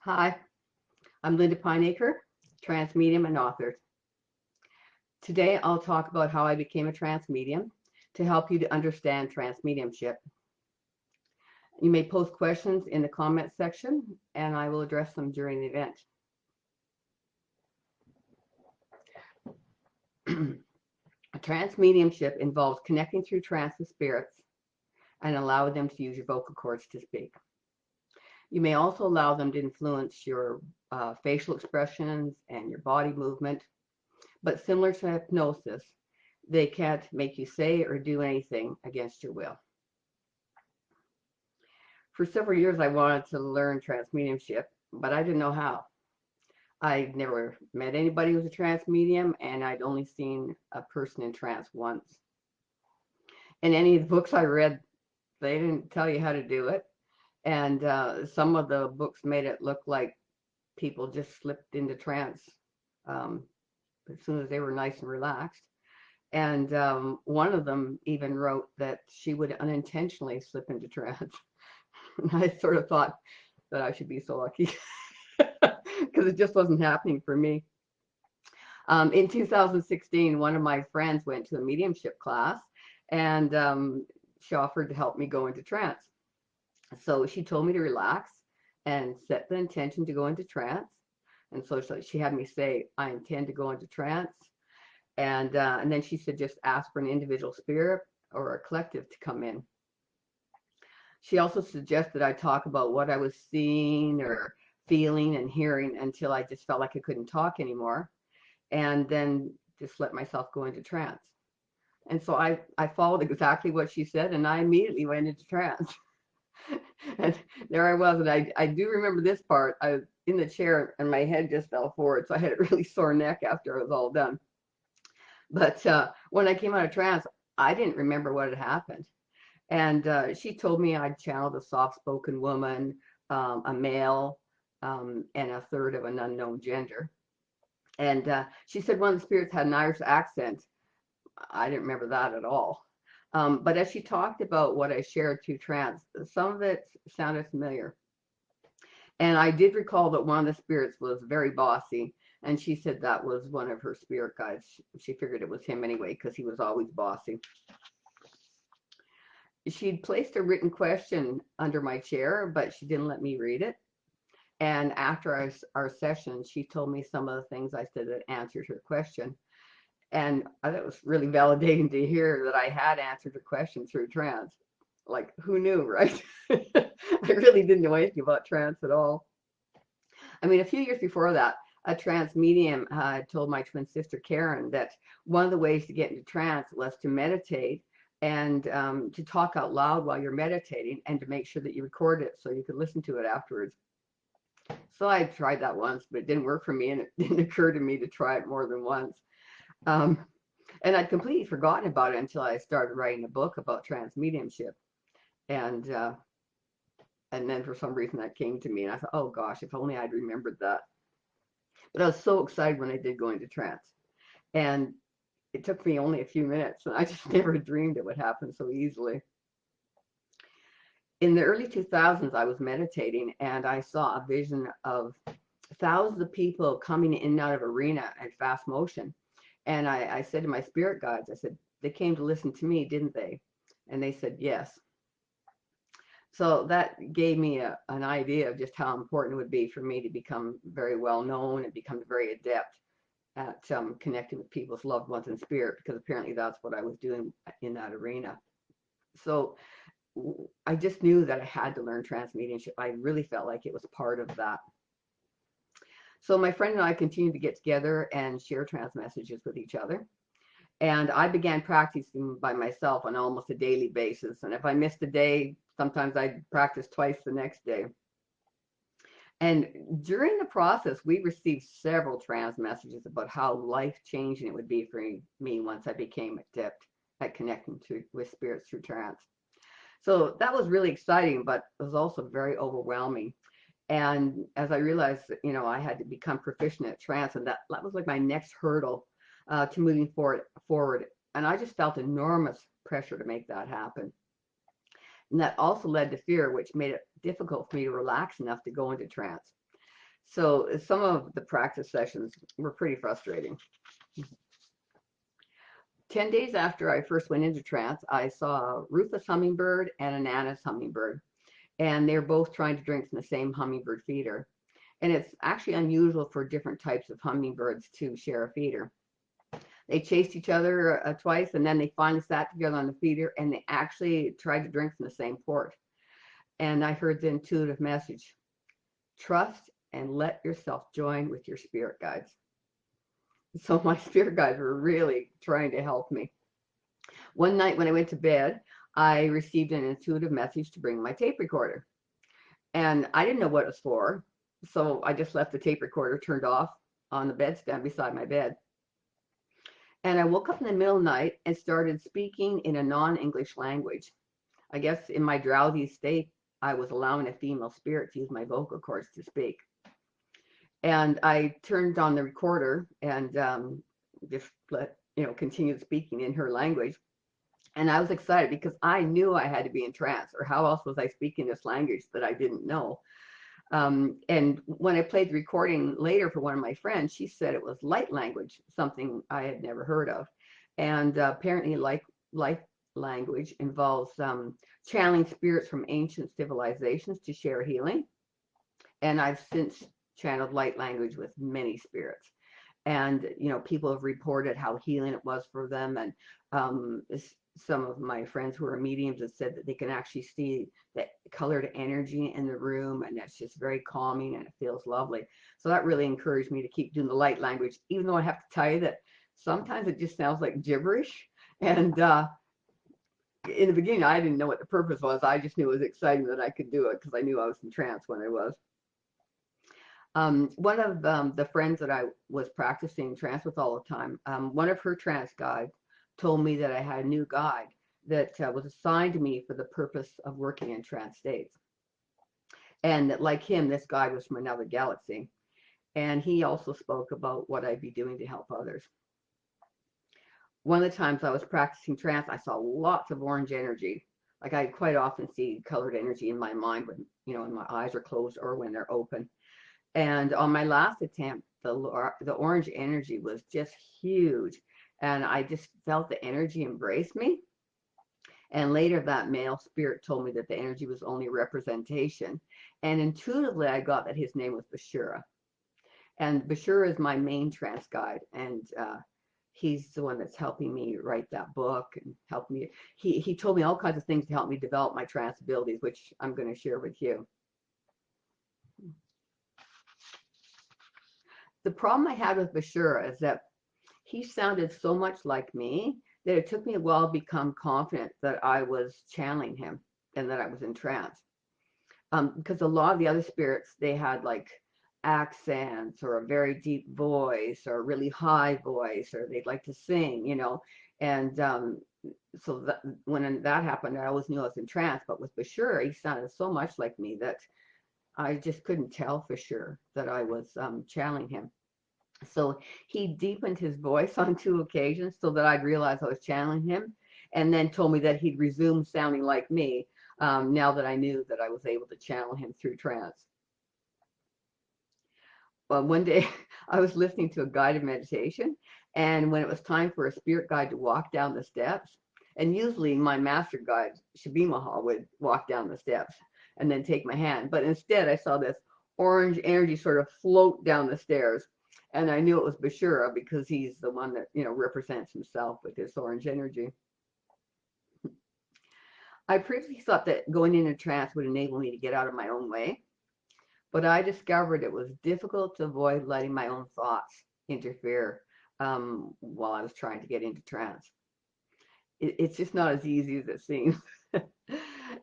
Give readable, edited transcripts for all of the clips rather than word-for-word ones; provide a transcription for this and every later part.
Hi, I'm Linda Pineacre, trance medium and author. Today I'll talk about how I became a trance medium to help you to understand trance mediumship. You may post questions in the comment section and I will address them during the event. Trance mediumship involves connecting through trance with spirits and allowing them to use your vocal cords to speak. You may also allow them to influence your facial expressions and your body movement. But similar to hypnosis, they can't make you say or do anything against your will. For several years, I wanted to learn trance mediumship, but I didn't know how. I'd never met anybody who was a trance medium, and I'd only seen a person in trance once. In any of the books I read, they didn't tell you how to do it. And some of the books made it look like people just slipped into trance as soon as they were nice and relaxed. And one of them even wrote that she would unintentionally slip into trance. And I sort of thought that I should be so lucky because it just wasn't happening for me. In 2016, one of my friends went to a mediumship class and she offered to help me go into trance. So she told me to relax and set the intention to go into trance. And so she had me say, I intend to go into trance. And then she said, just ask for an individual spirit or a collective to come in. She also suggested I talk about what I was seeing or feeling and hearing until I just felt like I couldn't talk anymore. And then just let myself go into trance. And so I followed exactly what she said, and I immediately went into trance. And there I was, and I do remember this part. I was in the chair, and my head just fell forward, so I had a really sore neck after I was all done. But when I came out of trance, I didn't remember what had happened. And she told me I'd channeled a soft-spoken woman, a male, and a third of an unknown gender. And she said one of the spirits had an Irish accent. I didn't remember that at all. But as she talked about what I shared through trance, some of it sounded familiar. And I did recall that one of the spirits was very bossy, and she said that was one of her spirit guides. She figured it was him anyway, because he was always bossy. She'd placed a written question under my chair, but she didn't let me read it. And after our session, she told me some of the things I said that answered her question. And that was really validating to hear that I had answered her question through trance. Like, who knew, right? I really didn't know anything about trance at all. I mean, a few years before that, a trance medium told my twin sister Karen that one of the ways to get into trance was to meditate and to talk out loud while you're meditating, and to make sure that you record it so you could listen to it afterwards. So I tried that once, but it didn't work for me, and it didn't occur to me to try it more than once. And I'd completely forgotten about it until I started writing a book about trance mediumship. And then for some reason that came to me, and I thought, oh gosh, if only I'd remembered that. But I was so excited when I did go into trance. And it took me only a few minutes, and I just never dreamed it would happen so easily. In the early 2000s, I was meditating, and I saw a vision of thousands of people coming in and out of arena at fast motion. And I said to my spirit guides, I said, they came to listen to me, didn't they? And they said, yes. So that gave me an idea of just how important it would be for me to become very well known and become very adept at connecting with people's loved ones in spirit, because apparently that's what I was doing in that arena. So I just knew that I had to learn trance mediumship. I really felt like it was part of that. So my friend and I continued to get together and share trance messages with each other. And I began practicing by myself on almost a daily basis. And if I missed a day, sometimes I'd practice twice the next day. And during the process, we received several trance messages about how life-changing it would be for me once I became adept at connecting with spirits through trance. So that was really exciting, but it was also very overwhelming. And as I realized that, I had to become proficient at trance, and that was like my next hurdle to moving forward. And I just felt enormous pressure to make that happen. And that also led to fear, which made it difficult for me to relax enough to go into trance. So some of the practice sessions were pretty frustrating. 10 days after I first went into trance, I saw a rufous hummingbird and an Anna's hummingbird, and they're both trying to drink from the same hummingbird feeder. And it's actually unusual for different types of hummingbirds to share a feeder. They chased each other twice, and then they finally sat together on the feeder, and they actually tried to drink from the same port. And I heard the intuitive message: trust and let yourself join with your spirit guides. So my spirit guides were really trying to help me. One night when I went to bed, I received an intuitive message to bring my tape recorder. And I didn't know what it was for, so I just left the tape recorder turned off on the bedstand beside my bed. And I woke up in the middle of the night and started speaking in a non-English language. I guess in my drowsy state, I was allowing a female spirit to use my vocal cords to speak. And I turned on the recorder and just continued speaking in her language. And I was excited because I knew I had to be in trance, or how else was I speaking this language that I didn't know? And when I played the recording later for one of my friends, she said it was light language, something I had never heard of. And apparently light language involves channeling spirits from ancient civilizations to share healing. And I've since channeled light language with many spirits. And, people have reported how healing it was for them. And some of my friends who are mediums have said that they can actually see the colored energy in the room, and that's just very calming and it feels lovely. So that really encouraged me to keep doing the light language, even though I have to tell you that sometimes it just sounds like gibberish. And in the beginning, I didn't know what the purpose was. I just knew it was exciting that I could do it because I knew I was in trance when I was. One of the friends that I was practicing trance with all the time, one of her trance guides told me that I had a new guide that was assigned to me for the purpose of working in trance states. And that, like him, this guide was from another galaxy. And he also spoke about what I'd be doing to help others. One of the times I was practicing trance, I saw lots of orange energy. Like I quite often see colored energy in my mind when, when my eyes are closed or when they're open. And on my last attempt, the orange energy was just huge. And I just felt the energy embrace me. And later that male spirit told me that the energy was only representation. And intuitively, I got that his name was Bashura. And Bashura is my main trance guide. And he's the one that's helping me write that book and help me. He told me all kinds of things to help me develop my trance abilities, which I'm going to share with you. The problem I had with Bashura is that he sounded so much like me that it took me a while to become confident that I was channeling him and that I was in trance. Because a lot of the other spirits, they had like accents or a very deep voice or a really high voice, or they'd like to sing, And so that, when that happened, I always knew I was in trance. But with Bashura, he sounded so much like me that I just couldn't tell for sure that I was channeling him. So he deepened his voice on 2 occasions so that I'd realize I was channeling him, and then told me that he'd resume sounding like me now that I knew that I was able to channel him through trance. Well, one day I was listening to a guided meditation, and when it was time for a spirit guide to walk down the steps, and usually my master guide, Shabi Mahal, would walk down the steps and then take my hand. But instead, I saw this orange energy sort of float down the stairs. And I knew it was Bashura because he's the one that, represents himself with this orange energy. I previously thought that going into trance would enable me to get out of my own way, but I discovered it was difficult to avoid letting my own thoughts interfere while I was trying to get into trance. It's just not as easy as it seems.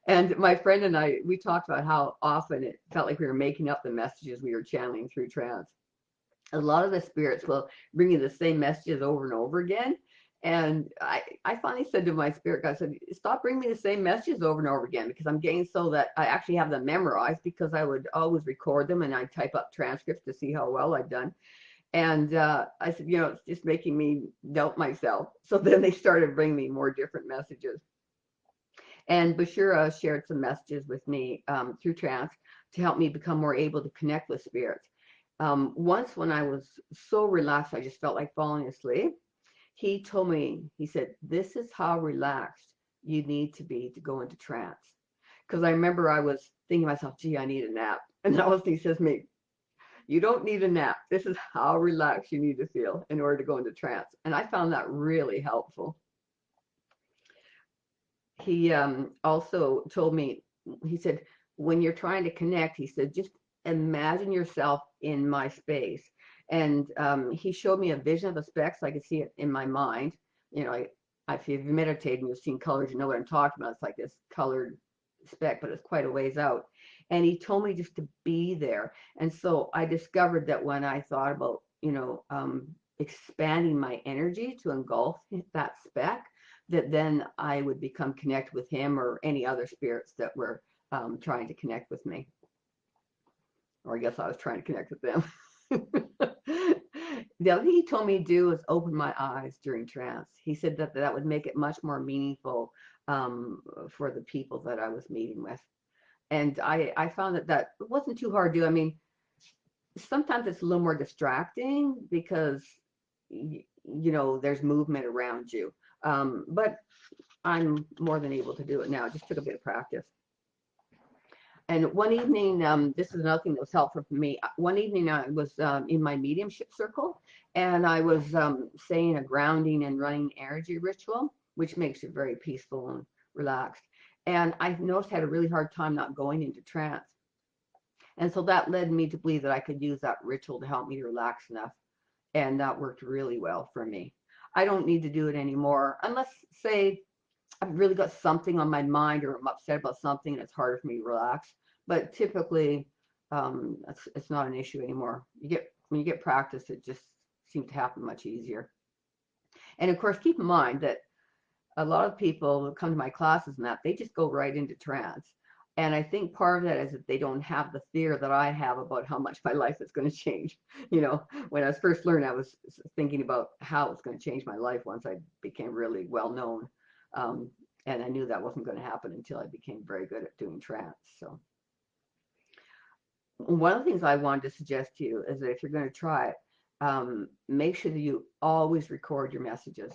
And my friend and I, we talked about how often it felt like we were making up the messages we were channeling through trance. A lot of the spirits will bring you the same messages over and over again. And I finally said to my spirit guide, I said, stop bringing me the same messages over and over again, because I'm getting so that I actually have them memorized, because I would always record them and I'd type up transcripts to see how well I'd done. And I said, it's just making me doubt myself. So then they started bringing me more different messages. And Bashura shared some messages with me through trance to help me become more able to connect with spirits. Once when I was so relaxed, I just felt like falling asleep. He told me, he said, this is how relaxed you need to be to go into trance. Because I remember I was thinking to myself, gee, I need a nap. And all of a sudden he says to me, you don't need a nap. This is how relaxed you need to feel in order to go into trance. And I found that really helpful. He also told me, he said, when you're trying to connect, he said, just imagine yourself in my space. And he showed me a vision of the specs. So I could see it in my mind. You know, if you've meditated and you've seen colors, you know what I'm talking about. It's like this colored speck, but it's quite a ways out. And he told me just to be there. And so I discovered that when I thought about, expanding my energy to engulf that speck, that then I would become connect with him or any other spirits that were trying to connect with me. Or I guess I was trying to connect with them. The other thing he told me to do was open my eyes during trance. He said that that would make it much more meaningful for the people that I was meeting with. And I found that wasn't too hard to do. I mean, sometimes it's a little more distracting because, there's movement around you. But I'm more than able to do it now. It just took a bit of practice. And one evening, this is another thing that was helpful for me. One evening, I was in my mediumship circle, and I was saying a grounding and running energy ritual, which makes you very peaceful and relaxed. And I noticed I had a really hard time not going into trance. And so that led me to believe that I could use that ritual to help me to relax enough. And that worked really well for me. I don't need to do it anymore unless, say, I've really got something on my mind or I'm upset about something and it's harder for me to relax. But typically, it's not an issue anymore. When you get practice, it just seems to happen much easier. And of course, keep in mind that a lot of people who come to my classes and that they just go right into trance. And I think part of that is that they don't have the fear that I have about how much my life is going to change. When I was first learning, I was thinking about how it's going to change my life once I became really well known. And I knew that wasn't going to happen until I became very good at doing trance. So one of the things I wanted to suggest to you is that if you're going to try it, make sure that you always record your messages.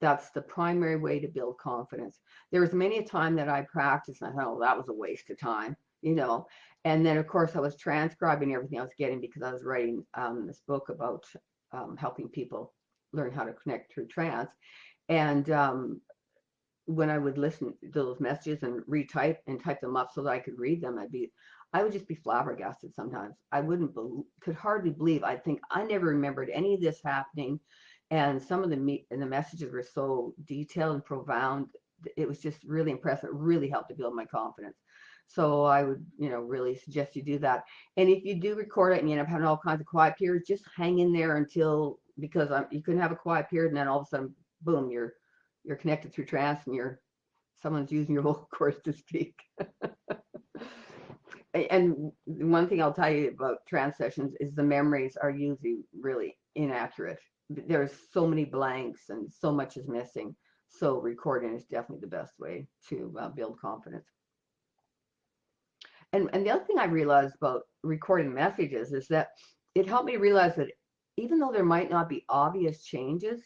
That's the primary way to build confidence. There was many a time that I practiced and I thought, oh, that was a waste of time, And then, of course, I was transcribing everything I was getting because I was writing this book about helping people learn how to connect through trance. And when I would listen to those messages and type them up so that I could read them, I would just be flabbergasted sometimes. I could hardly believe. I think I never remembered any of this happening. And some of the messages were so detailed and profound. It was just really impressive. It really helped to build my confidence. So I would, really suggest you do that. And if you do record it and you end up having all kinds of quiet periods, just hang in there because you couldn't have a quiet period and then all of a sudden, boom, you're connected through trance and someone's using your vocal cords to speak. And one thing I'll tell you about trance sessions is the memories are usually really inaccurate. There's so many blanks and so much is missing. So recording is definitely the best way to build confidence. And the other thing I realized about recording messages is that it helped me realize that even though there might not be obvious changes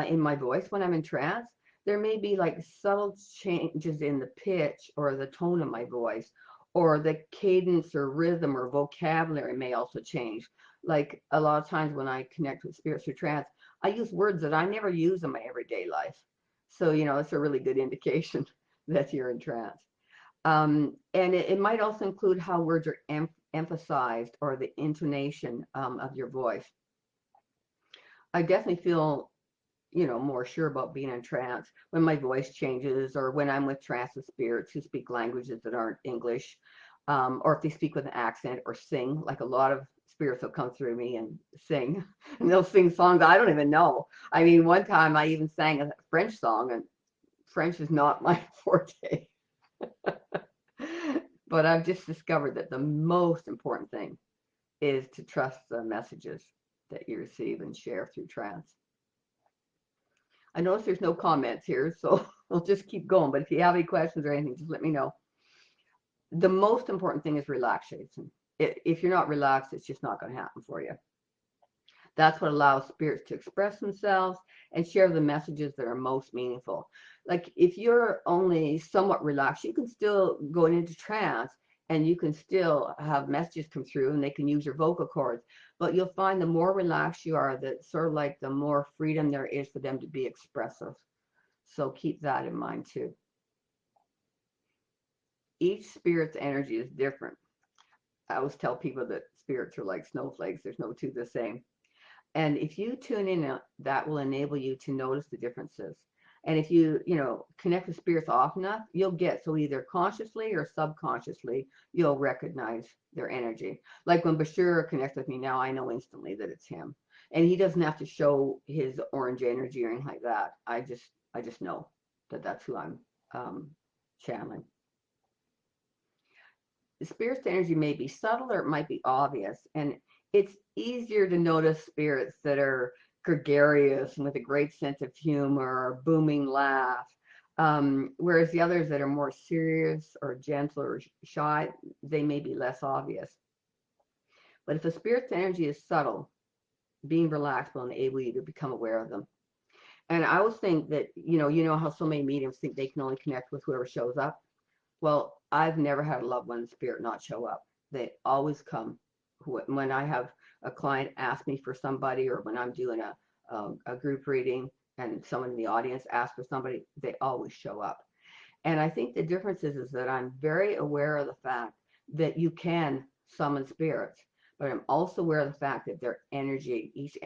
in my voice when I'm in trance, there may be like subtle changes in the pitch or the tone of my voice, or the cadence or rhythm or vocabulary may also change. Like a lot of times when I connect with spirits through trance, I use words that I never use in my everyday life. So, it's a really good indication that you're in trance. And it might also include how words are emphasized or the intonation of your voice. I definitely feel more sure about being in trance when my voice changes or when I'm with trance with spirits who speak languages that aren't English, or if they speak with an accent or sing. Like a lot of spirits will come through me and sing, and they'll sing songs I don't even know. I mean, one time I even sang a French song, and French is not my forte. But I've just discovered that the most important thing is to trust the messages that you receive and share through trance. I notice there's no comments here, so I'll just keep going. But if you have any questions or anything, just let me know. The most important thing is relaxation. If you're not relaxed, it's just not going to happen for you. That's what allows spirits to express themselves and share the messages that are most meaningful. Like if you're only somewhat relaxed, you can still go into trance and you can still have messages come through and they can use your vocal cords. But you'll find the more relaxed you are, that sort of like the more freedom there is for them to be expressive. So keep that in mind too. Each spirit's energy is different. I always tell people that spirits are like snowflakes. There's no two the same. And if you tune in, that will enable you to notice the differences. And if you connect with spirits often enough, you'll get, so either consciously or subconsciously, you'll recognize their energy. Like when Bashir connects with me now, I know instantly that it's him. And he doesn't have to show his orange energy or anything like that. I just know that that's who I'm channeling. The spirit's energy may be subtle or it might be obvious. And it's easier to notice spirits that are gregarious and with a great sense of humor or booming laugh. Whereas the others that are more serious or gentle or shy, they may be less obvious. But if a spirit's energy is subtle, being relaxed will enable you to become aware of them. And I always think that, you know how so many mediums think they can only connect with whoever shows up. Well, I've never had a loved one spirit not show up. They always come. When I have a client ask me for somebody, or when I'm doing a group reading and someone in the audience asks for somebody, they always show up. And I think the difference is that I'm very aware of the fact that you can summon spirits, but I'm also aware of the fact that their energy, each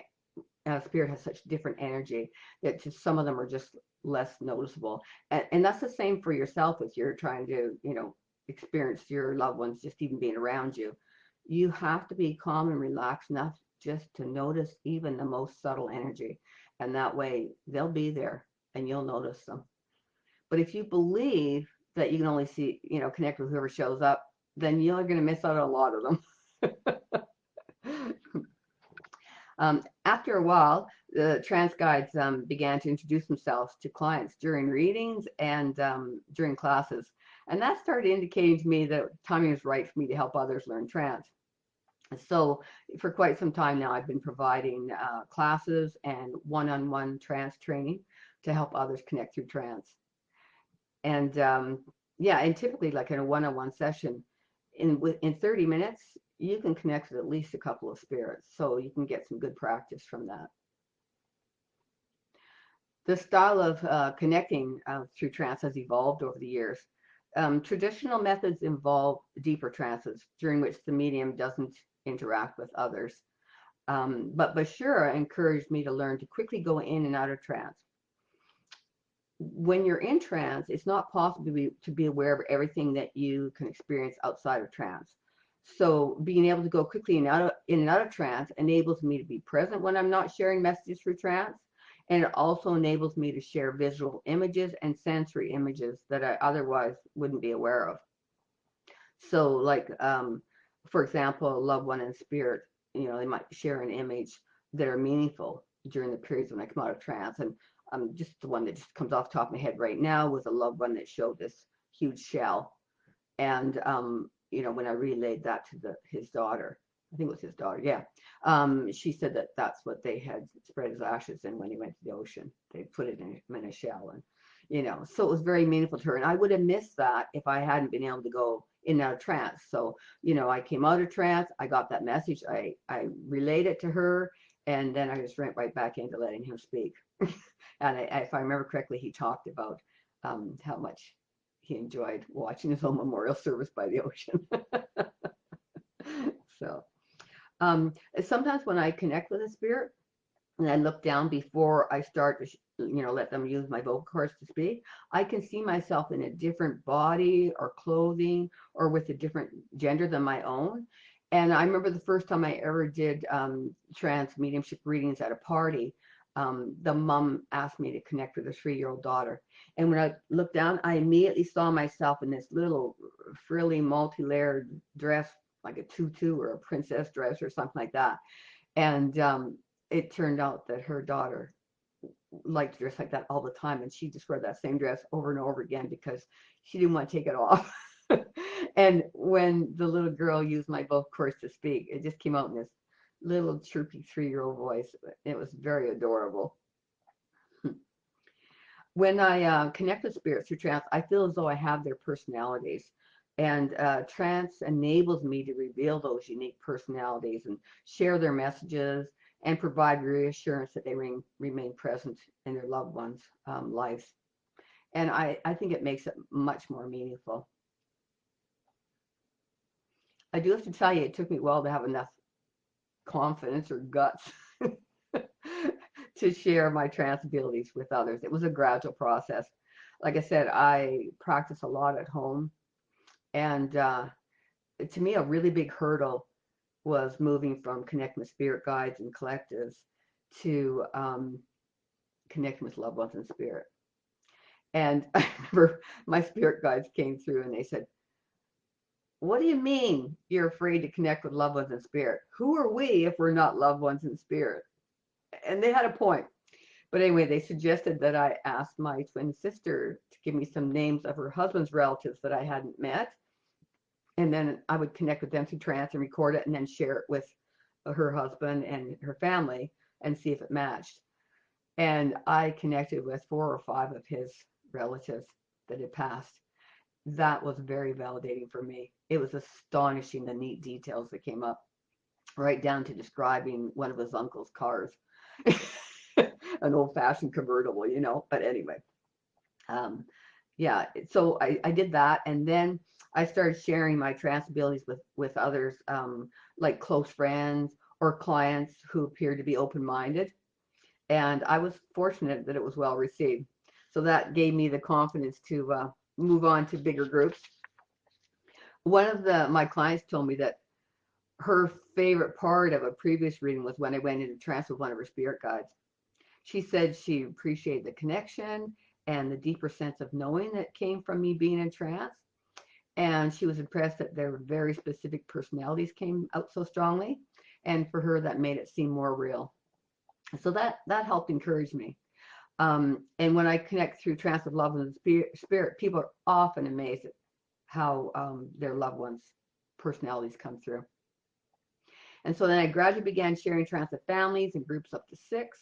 spirit has such different energy that just some of them are just less noticeable. And that's the same for yourself if you're trying to, experience your loved ones just even being around you. You have to be calm and relaxed enough just to notice even the most subtle energy. And that way they'll be there and you'll notice them. But if you believe that you can only see, connect with whoever shows up, then you're going to miss out on a lot of them. After a while, the trance guides began to introduce themselves to clients during readings and during classes. And that started indicating to me that timing was right for me to help others learn trance. So for quite some time now, I've been providing classes and one-on-one trance training to help others connect through trance. And yeah, and typically like in a one-on-one session, in 30 minutes, you can connect with at least a couple of spirits. So you can get some good practice from that. The style of connecting through trance has evolved over the years. Traditional methods involve deeper trances during which the medium doesn't interact with others. But Bashir encouraged me to learn to quickly go in and out of trance. When you're in trance, it's not possible to be aware of everything that you can experience outside of trance. So being able to go quickly in and out of trance enables me to be present when I'm not sharing messages through trance. And it also enables me to share visual images and sensory images that I otherwise wouldn't be aware of. So like, for example, a loved one in spirit, they might share an image that are meaningful during the periods when I come out of trance. And just the one that just comes off the top of my head right now was a loved one that showed this huge shell. And, when I relayed that to his daughter, I think it was his daughter, yeah. She said that that's what they had spread his ashes in when he went to the ocean. They put it in a shell. And, so it was very meaningful to her. And I would have missed that if I hadn't been able to go in and out of trance. So, I came out of trance, I got that message, I relayed it to her, and then I just went right back into letting him speak. And if I remember correctly, he talked about how much he enjoyed watching his own memorial service by the ocean. So sometimes when I connect with a spirit and I look down before I start to let them use my vocal cords to speak, I can see myself in a different body or clothing or with a different gender than my own. And I remember the first time I ever did trance mediumship readings at a party. The mom asked me to connect with her 3-year-old daughter. And when I looked down, I immediately saw myself in this little frilly, multi-layered dress, like a tutu or a princess dress or something like that. And it turned out that her daughter liked to dress like that all the time. And she just wore that same dress over and over again because she didn't want to take it off. And when the little girl used my vocal cords to speak, it just came out in this little chirpy 3-year-old voice. It was very adorable. When I connect with spirits through trance, I feel as though I have their personalities. And trance enables me to reveal those unique personalities and share their messages and provide reassurance that they remain present in their loved ones' lives. And I think it makes it much more meaningful. I do have to tell you, it took me a while to have enough confidence or guts to share my trance abilities with others. It was a gradual process. Like I said, I practice a lot at home. And to me, a really big hurdle was moving from connecting with spirit guides and collectives to connecting with loved ones in spirit. And I remember my spirit guides came through and they said, "What do you mean you're afraid to connect with loved ones in spirit? Who are we if we're not loved ones in spirit?" And they had a point. But anyway, they suggested that I ask my twin sister to give me some names of her husband's relatives that I hadn't met. And then I would connect with them through trance and record it and then share it with her husband and her family and see if it matched. And I connected with 4 or 5 of his relatives that had passed. That was very validating for me. It was astonishing, the neat details that came up, right down to describing one of his uncle's cars. An old-fashioned convertible, you know. But anyway, yeah, so I did that, and then I started sharing my trance abilities with others, like close friends or clients who appeared to be open-minded. And I was fortunate that it was well received. So that gave me the confidence to move on to bigger groups. One of my clients told me that her favorite part of a previous reading was when I went into trance with one of her spirit guides. She said she appreciated the connection and the deeper sense of knowing that came from me being in trance. And she was impressed that their very specific personalities came out so strongly. And for her, that made it seem more real. So that helped encourage me. And when I connect through trance with love and spirit, people are often amazed at how their loved ones' personalities come through. And so then I gradually began sharing trance with families in groups up to 6.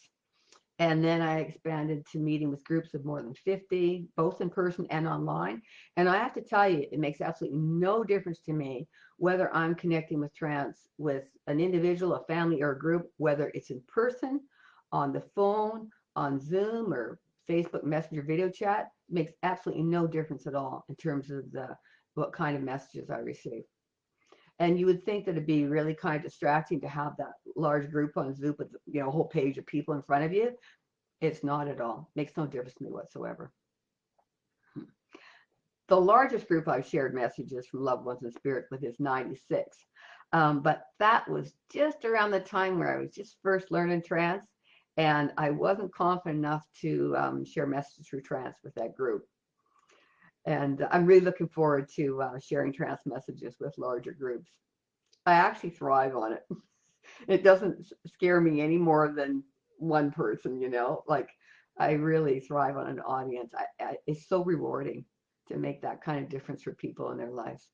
And then I expanded to meeting with groups of more than 50, both in person and online. And I have to tell you, it makes absolutely no difference to me whether I'm connecting with trance with an individual, a family, or a group, whether it's in person, on the phone, on Zoom, or Facebook Messenger video chat. It makes absolutely no difference at all in terms of what kind of messages I receive. And you would think that it'd be really kind of distracting to have that large group on Zoom with, you know, a whole page of people in front of you. It's not at all. Makes no difference to me whatsoever. The largest group I've shared messages from loved ones in spirit with is 96. But that was just around the time where I was just first learning trance, and I wasn't confident enough to share messages through trance with that group. And I'm really looking forward to sharing trance messages with larger groups. I actually thrive on it. It doesn't scare me any more than one person, you know. Like, I really thrive on an audience. It's so rewarding to make that kind of difference for people in their lives.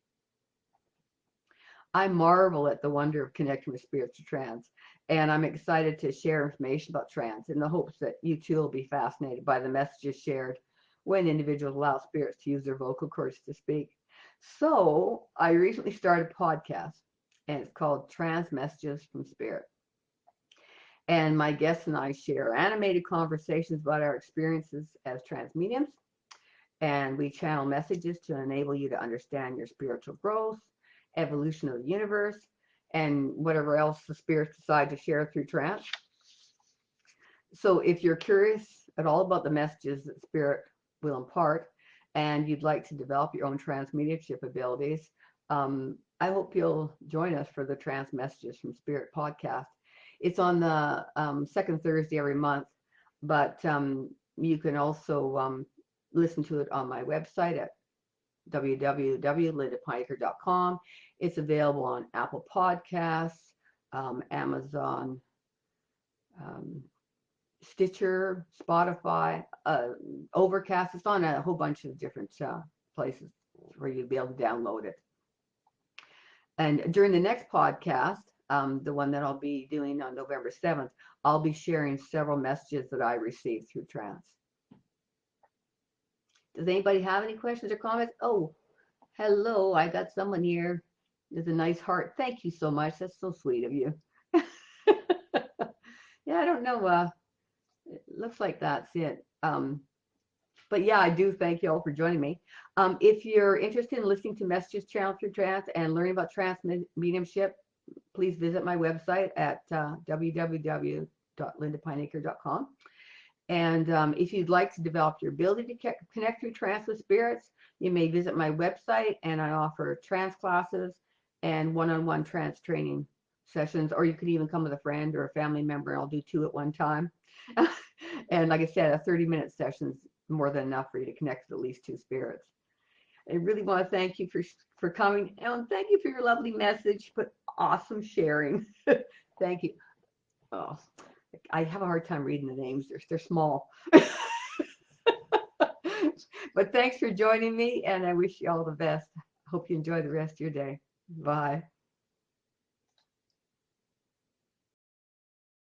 I marvel at the wonder of connecting with spirits through trance, and I'm excited to share information about trance in the hopes that you too will be fascinated by the messages shared when individuals allow spirits to use their vocal cords to speak. So I recently started a podcast, and it's called Trance Messages from Spirit. And my guests and I share animated conversations about our experiences as trance mediums. And we channel messages to enable you to understand your spiritual growth, evolution of the universe, and whatever else the spirits decide to share through trance. So if you're curious at all about the messages that spirit will impart, and you'd like to develop your own trance mediumship abilities, I hope you'll join us for the Trance Messages from Spirit podcast. It's on the second Thursday every month, but you can also listen to it on my website at www.lindapioneer.com. It's available on Apple Podcasts, Amazon, Stitcher, Spotify, Overcast. It's on a whole bunch of different places where you'll be able to download it. And during the next podcast, the one that I'll be doing on November 7th, I'll be sharing several messages that I received through trance. Does anybody have any questions or comments? Oh, hello, I got someone here. There's a nice heart. Thank you so much. That's so sweet of you. Yeah, I don't know. It looks like that's it. But yeah, I do thank you all for joining me. If you're interested in listening to messages channeled through trance and learning about trance mediumship, please visit my website at www.lindapinacre.com. And if you'd like to develop your ability to connect through trance with spirits, you may visit my website, and I offer trance classes and one-on-one trance training sessions, or you could even come with a friend or a family member, and I'll do 2 at one time. And like I said, a 30-minute session is more than enough for you to connect with at least 2 spirits. I really want to thank you for coming, and thank you for your lovely message, but awesome sharing. Thank you. Oh, I have a hard time reading the names. They're small. But thanks for joining me, and I wish you all the best. Hope you enjoy the rest of your day. Bye.